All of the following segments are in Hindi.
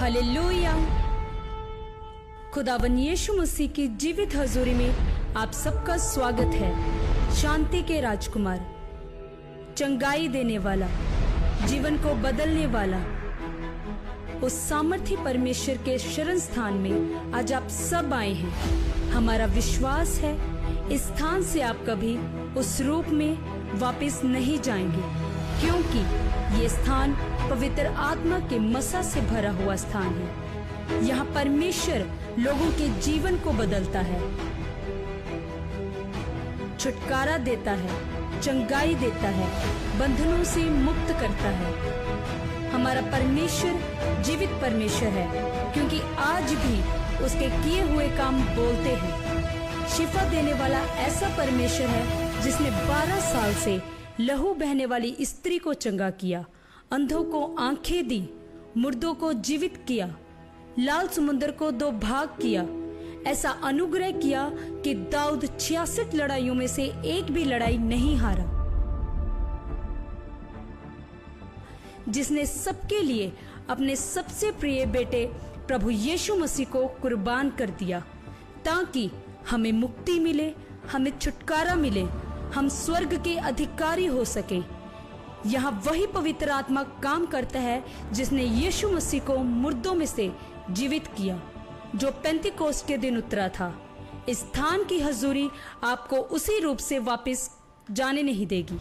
हालेलुया। खुदावन यीशु मसीह की जीवित हजूरी में आप सबका स्वागत है। शांति के राजकुमार, चंगाई देने वाला, जीवन को बदलने वाला, उस सामर्थी परमेश्वर के शरण स्थान में आज आप सब आए हैं। हमारा विश्वास है इस स्थान से आप कभी उस रूप में वापस नहीं जाएंगे, क्योंकि ये स्थान पवित्र आत्मा के मसा से भरा हुआ स्थान है। यहाँ परमेश्वर लोगों के जीवन को बदलता है, छुटकारा देता है, चंगाई देता है, बंधनों से मुक्त करता है। हमारा परमेश्वर जीवित परमेश्वर है, क्योंकि आज भी उसके किए हुए काम बोलते हैं। शिफा देने वाला ऐसा परमेश्वर है जिसने 12 साल से लहू बहने वाली स्त्री को चंगा किया, अंधों को आंखें दी, मुर्दों को जीवित किया, लाल समुद्र को 2 भाग किया। ऐसा अनुग्रह किया कि दाऊद 66 लड़ाइयों में से एक भी लड़ाई नहीं हारा। जिसने सबके लिए अपने सबसे प्रिय बेटे प्रभु यीशु मसीह को कुर्बान कर दिया, ताकि हमें मुक्ति मिले, हमें छुटकारा मिले, हम स्वर्ग के अधिकारी हो सकें। यहाँ वही पवित्र आत्मा काम करता है जिसने यीशु मसीह को मुर्दों में से जीवित किया, जो पेंतिकोस्त के दिन उतरा था। इस स्थान की हजूरी आपको उसी रूप से वापस जाने नहीं देगी।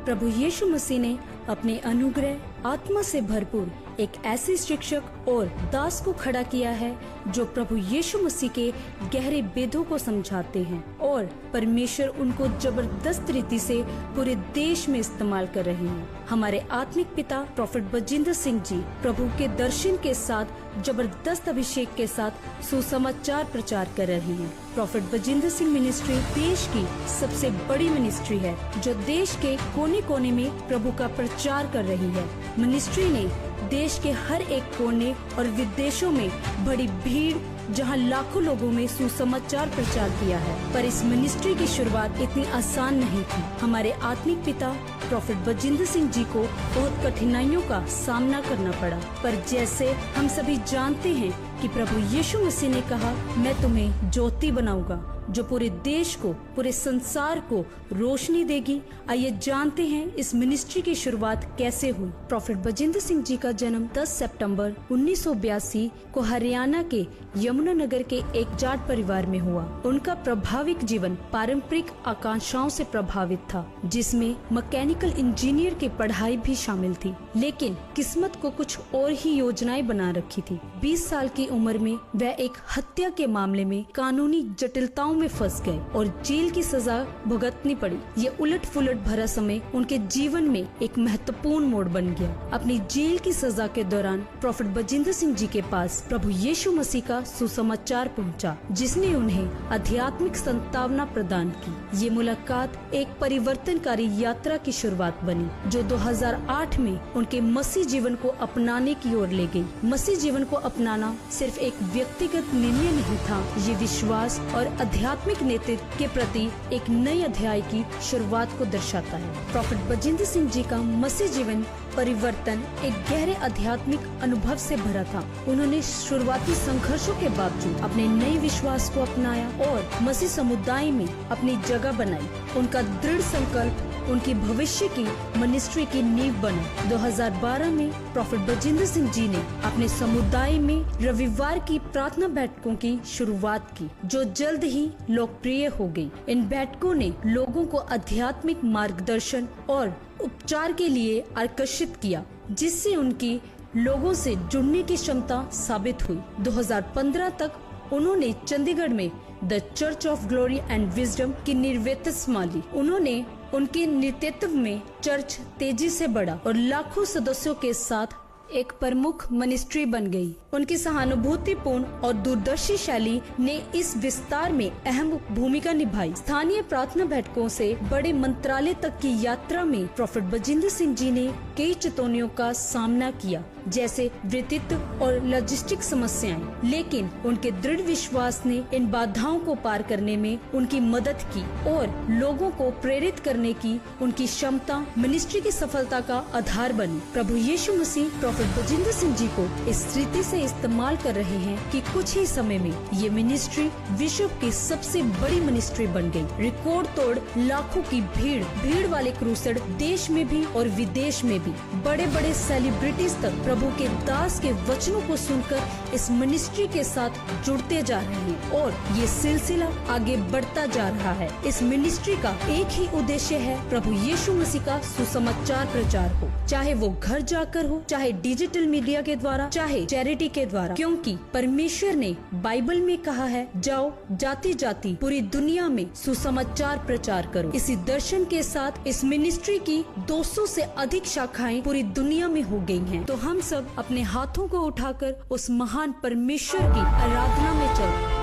प्रभु यीशु मसीह ने अपने अनुग्रह आत्मा से भरपूर एक ऐसे शिक्षक और दास को खड़ा किया है जो प्रभु यीशु मसीह के गहरे भेदों को समझाते हैं, और परमेश्वर उनको जबरदस्त रीति से पूरे देश में इस्तेमाल कर रहे हैं। हमारे आत्मिक पिता प्रोफेट बजिंदर सिंह जी प्रभु के दर्शन के साथ जबरदस्त अभिषेक के साथ सुसमाचार प्रचार कर रहे हैं। प्रोफेट बजिंदर सिंह मिनिस्ट्री देश की सबसे बड़ी मिनिस्ट्री है, जो देश के कोने कोने में प्रभु का प्रचार कर रही है। मिनिस्ट्री ने देश के हर एक कोने और विदेशों में बड़ी भीड़, जहां लाखों लोगों में सुसमाचार प्रचार किया है। पर इस मिनिस्ट्री की शुरुआत इतनी आसान नहीं थी। हमारे आत्मिक पिता प्रोफेट बजिंदर सिंह जी को बहुत कठिनाइयों का सामना करना पड़ा, पर जैसे हम सभी जानते हैं कि प्रभु यीशु मसीह ने कहा, मैं तुम्हें ज्योति बनाऊंगा जो पूरे देश को, पूरे संसार को रोशनी देगी। आइए जानते हैं इस मिनिस्ट्री की शुरुआत कैसे हुई। प्रोफेट बजिंदर सिंह जी का जन्म 10 सितंबर 1982 को हरियाणा के यमुनानगर के एक जाट परिवार में हुआ। उनका प्रभाविक जीवन पारंपरिक आकांक्षाओं से प्रभावित था, जिसमें मैकेनिकल इंजीनियर की पढ़ाई भी शामिल थी, लेकिन किस्मत को कुछ और ही योजनाएं बना रखी थी। 20 साल की उम्र में वह एक हत्या के मामले में कानूनी जटिलताओं में फंस गए और जेल की सजा भुगतनी पड़ी। ये उलट पुलट भरा समय उनके जीवन में एक महत्वपूर्ण मोड़ बन गया। अपनी जेल की सजा के दौरान प्रोफेट बजिंदर सिंह जी के पास प्रभु यीशु मसीह का सुसमाचार पहुंचा, जिसने उन्हें आध्यात्मिक संतावना प्रदान की। ये मुलाकात एक परिवर्तनकारी यात्रा की शुरुआत बनी, जो 2008 में उनके मसीह जीवन को अपनाने की ओर ले गई। मसीह जीवन को अपनाना सिर्फ एक व्यक्तिगत निर्णय नहीं था, ये विश्वास और आध्यात्मिक नेतृत्व के प्रति एक नए अध्याय की शुरुआत को दर्शाता है। प्रोफेट बजिंदर सिंह जी का मसीह जीवन परिवर्तन एक गहरे आध्यात्मिक अनुभव से भरा था। उन्होंने शुरुआती संघर्षों के बावजूद अपने नए विश्वास को अपनाया और मसीह समुदाय में अपनी जगह बनाई। उनका दृढ़ संकल्प उनकी भविष्य की मिनिस्ट्री की नींव बनी। 2012 में प्रोफेट बजिंदर सिंह जी ने अपने समुदाय में रविवार की प्रार्थना बैठकों की शुरुआत की, जो जल्द ही लोकप्रिय हो गई। इन बैठकों ने लोगों को आध्यात्मिक मार्गदर्शन और उपचार के लिए आकर्षित किया, जिससे उनकी लोगों से जुड़ने की क्षमता साबित हुई। 2015 तक उन्होंने चंडीगढ़ में the church of glory and wisdom की निर्वेद संभाली। उन्होंने उनके नेतृत्व में चर्च तेजी से बढ़ा और लाखों सदस्यों के साथ एक प्रमुख मिनिस्ट्री बन गई। उनकी सहानुभूतिपूर्ण और दूरदर्शी शैली ने इस विस्तार में अहम भूमिका निभाई। स्थानीय प्रार्थना बैठकों से बड़े मंत्रालय तक की यात्रा में प्रोफेट बजिंदर सिंह जी ने कई चुनौतियों का सामना किया, जैसे वृत्तित्व और लॉजिस्टिक समस्याएं, लेकिन उनके दृढ़ विश्वास ने इन बाधाओं को पार करने में उनकी मदद की और लोगों को प्रेरित करने की उनकी क्षमता मिनिस्ट्री की सफलता का आधार बनी। प्रभु यीशु मसीह प्रॉफिट बजिंदर सिंह जी को इस रीति से इस्तेमाल कर रहे हैं कि कुछ ही समय में ये मिनिस्ट्री विश्व की सबसे बड़ी मिनिस्ट्री बन गई। रिकॉर्ड तोड़ लाखों की भीड़ वाले क्रूसेड देश में भी और विदेश में भी बड़े बड़े सेलिब्रिटीज तक प्रभु के दास के वचनों को सुनकर इस मिनिस्ट्री के साथ जुड़ते जा रहे हैं और ये सिलसिला आगे बढ़ता जा रहा है। इस मिनिस्ट्री का एक ही उद्देश्य है, प्रभु यीशु मसीह का सुसमाचार प्रचार हो, चाहे वो घर जाकर हो, चाहे डिजिटल मीडिया के द्वारा, चाहे चैरिटी के द्वारा, क्योंकि परमेश्वर ने बाइबल में कहा है, जाओ जाति जाति पूरी दुनिया में सुसमाचार प्रचार करो। इसी दर्शन के साथ इस मिनिस्ट्री की 200 से अधिक शाखाएं पूरी दुनिया में हो गई हैं। तो हम सब अपने हाथों को उठाकर उस महान परमेश्वर की आराधना में चल